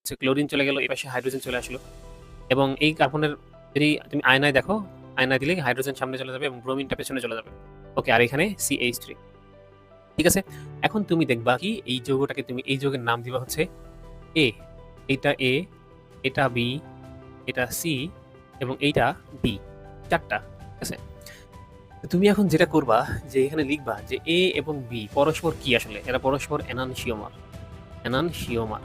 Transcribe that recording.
হচ্ছে ক্লোরিন চলে গেল, এই পাশে হাইড্রোজেন চলে আসলো। এবং এই কার্বনের যদি তুমি আয়নায় দেখো, আয়নায় দিলে হাইড্রোজেন সামনে চলে যাবে এবং ব্রোমিনটা পেছনে চলে যাবে। ওকে, আর এখানে CH3। ঠিক আছে, এখন তুমি দেখবা কি এই যৌগটাকে তুমি এই যৌগের নাম দিবা হচ্ছে A, এইটা A, এটা B, এটা C এবং এইটা D, 4টা। ঠিক আছে, তুমি এখন যেটা করবা যে এখানে লিখবা যে A এবং B পরস্পর কি, আসলে এরা পরস্পর এনানসিওমার। এনানসিওমার